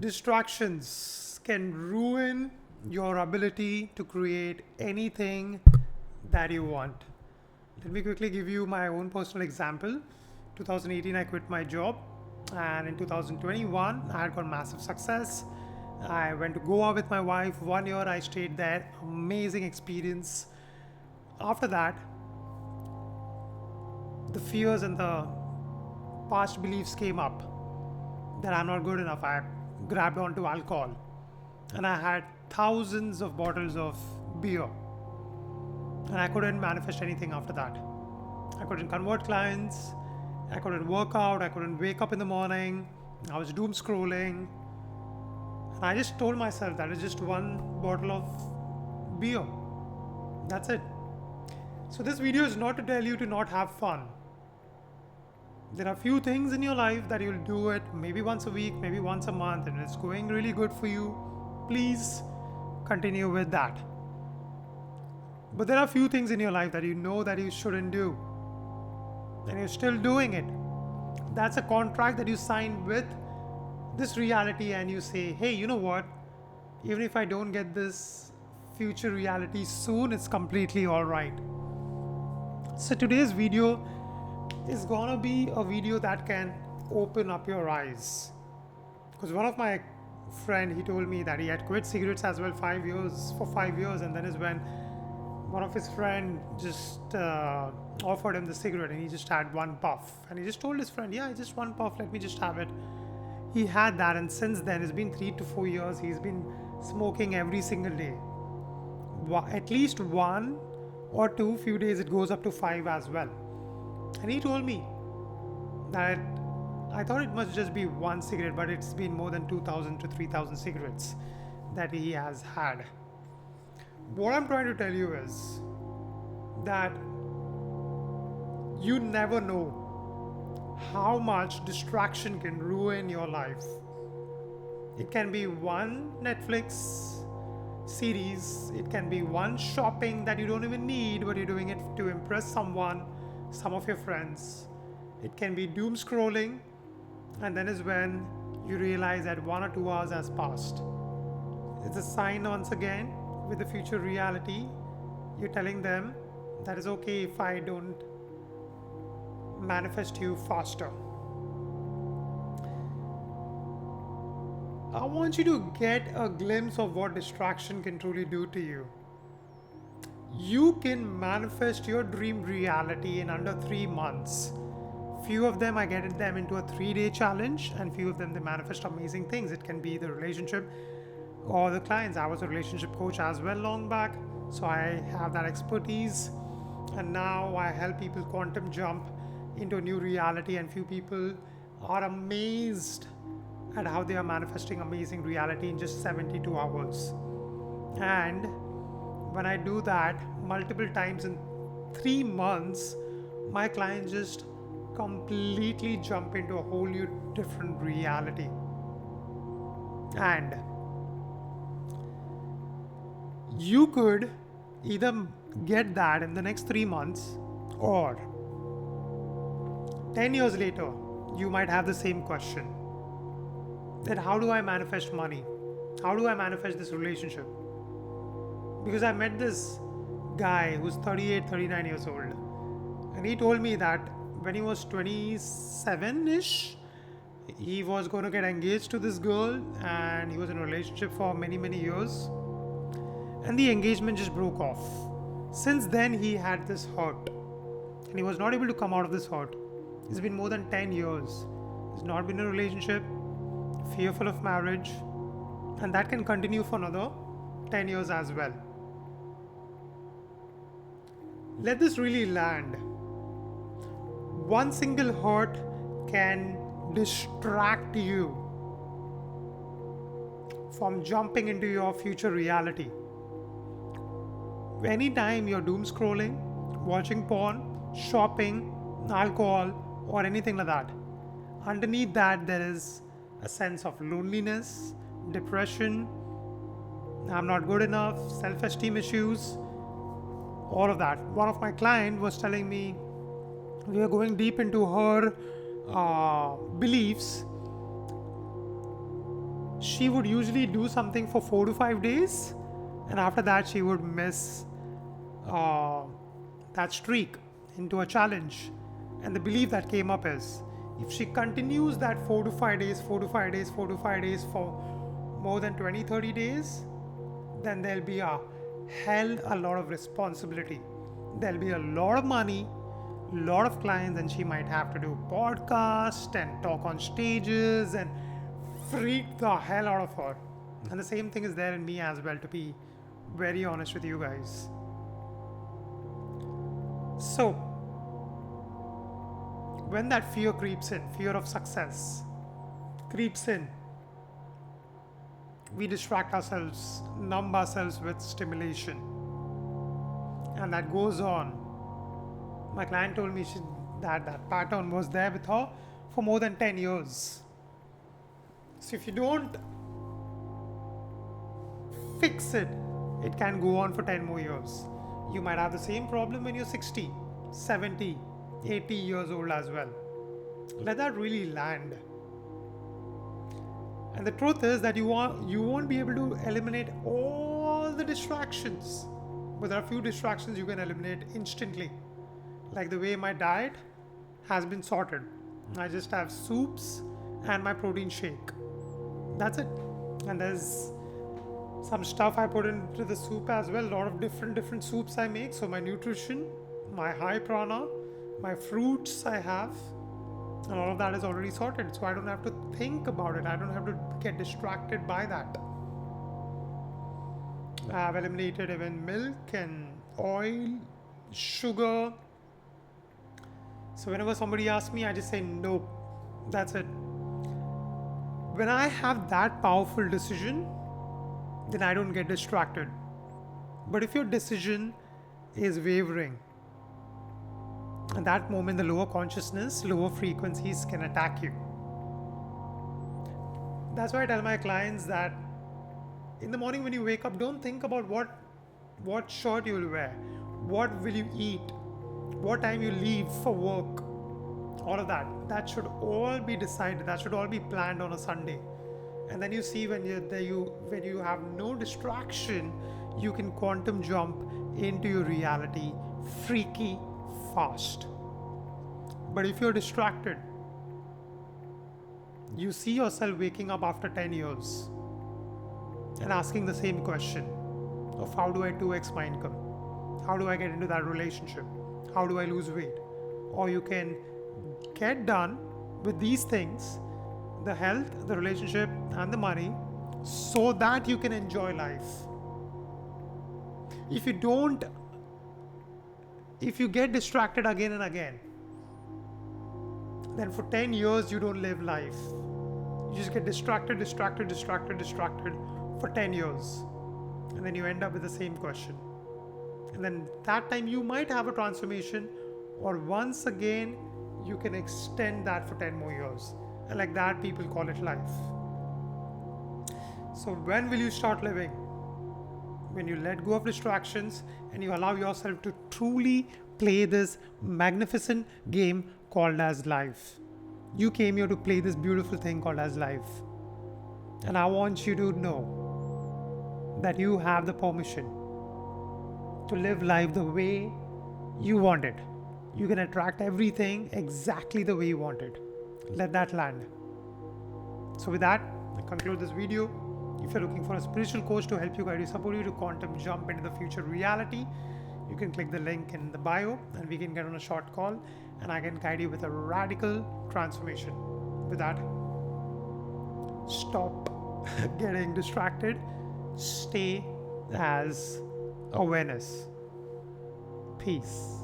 Distractions can ruin your ability to create anything that you want. Let me quickly give you my own personal example. 2018, I quit my job, and in 2021, I had got massive success. I went to Goa with my wife. 1 year I stayed there. Amazing experience. After that, the fears and the past beliefs came up that I'm not good enough. I grabbed onto alcohol and I had thousands of bottles of beer, and I couldn't manifest anything after that. I couldn't convert clients, I couldn't work out, I couldn't wake up in the morning, I was doom scrolling. And I just told myself that it's just one bottle of beer. That's it. So, this video is not to tell you to not have fun. There are few things in your life that you'll do it maybe once a week, maybe once a month, and it's going really good for you. Please continue with that. But there are few things in your life that you know that you shouldn't do, and you're still doing it. That's a contract that you signed with this reality, and you say, hey, you know what? Even if I don't get this future reality soon, it's completely alright. So today's video is gonna be a video that can open up your eyes. Because one of my friend, he told me that he had quit cigarettes as well for 5 years, and then is when one of his friend just offered him the cigarette, and he just had one puff, and he just told his friend, yeah, just one puff, let me just have it. He had that, and since then it's been 3 to 4 years he's been smoking every single day, at least one or two, few days it goes up to 5 as well. And he told me that I thought it must just be one cigarette, but it's been more than 2,000 to 3,000 cigarettes that he has had. What I'm trying to tell you is that you never know how much distraction can ruin your life. It can be one Netflix series, it can be one shopping that you don't even need, but you're doing it to impress someone, some of your friends. It can be doom scrolling, and then is when you realize that 1 or 2 hours has passed. It's a sign once again with the future reality. You're telling them that is okay if I don't manifest you faster. I want you to get a glimpse of what distraction can truly do to you. You can manifest your dream reality in under 3 months. Few of them, I get them into a 3-day challenge, and few of them, they manifest amazing things. It can be the relationship or the clients. I was a relationship coach as well long back, so I have that expertise, and now I help people quantum jump into a new reality, and few people are amazed at how they are manifesting amazing reality in just 72 hours. And when I do that multiple times in 3 months, my clients just completely jump into a whole new different reality. And you could either get that in the next 3 months, or 10 years later you might have the same question, that how do I manifest money? How do I manifest this relationship? Because I met this guy who's 38, 39 years old, and he told me that when he was 27-ish, he was going to get engaged to this girl, and he was in a relationship for many years, and the engagement just broke off. Since then he had this hurt, and he was not able to come out of this hurt. It's been more than 10 years. He's not been in a relationship, fearful of marriage, and that can continue for another 10 years as well. Let this really land. One single hurt can distract you from jumping into your future reality. Anytime you're doom scrolling, watching porn, shopping, alcohol, or anything like that, underneath that there is a sense of loneliness, depression, I'm not good enough, self-esteem issues, all of that. One of my clients was telling me, we were going deep into her beliefs, she would usually do something for 4 to 5 days, and after that, she would miss uh, that streak into a challenge. And the belief that came up is, if she continues that 4 to 5 days, 4 to 5 days, 4 to 5 days for more than 20, 30 days, then there'll be a lot of responsibility. There'll be a lot of money, lot of clients, and she might have to do podcasts and talk on stages and freak the hell out of her. And the same thing is there in me as well, to be very honest with you guys. So, when that fear creeps in, fear of success creeps in, we distract ourselves, numb ourselves with stimulation. And that goes on. My client told me that pattern was there with her for more than 10 years. So if you don't fix it, it can go on for 10 more years. You might have the same problem when you're 60, 70, 80 years old as well. Let that really land. And the truth is that you won't be able to eliminate all the distractions. But there are a few distractions you can eliminate instantly. Like the way my diet has been sorted. I just have soups and my protein shake. That's it. And there's some stuff I put into the soup as well. A lot of different soups I make. So my nutrition, my high prana, my fruits I have, and all of that is already sorted. So I don't have to think about it. I don't have to get distracted by that. I have eliminated even milk and oil, sugar. So whenever somebody asks me, I just say nope. That's it. When I have that powerful decision, then I don't get distracted. But if your decision is wavering, at that moment, the lower consciousness, lower frequencies can attack you. That's why I tell my clients that in the morning when you wake up, don't think about what shirt you will wear, what will you eat, what time you leave for work, all of that. That should all be decided. That should all be planned on a Sunday. And then you see when you have no distraction, you can quantum jump into your reality freaky fast. But if you're distracted, you see yourself waking up after 10 years and asking the same question of how do I 2x my income? How do I get into that relationship? How do I lose weight? Or you can get done with these things, the health, the relationship, and the money, so that you can enjoy life. If you get distracted again and again, then for 10 years you don't live life. You just get distracted for 10 years. And then you end up with the same question. And then that time you might have a transformation, or once again you can extend that for 10 more years. And like that, people call it life. So when will you start living? When you let go of distractions and you allow yourself to truly play this magnificent game called as life. You came here to play this beautiful thing called as life. And I want you to know that you have the permission to live life the way you want it. You can attract everything exactly the way you want it. Let that land. So with that, I conclude this video. If you're looking for a spiritual coach to help you, guide you, support you to quantum jump into the future reality, you can click the link in the bio and we can get on a short call and I can guide you with a radical transformation. With that, stop getting distracted. Stay as awareness. Peace.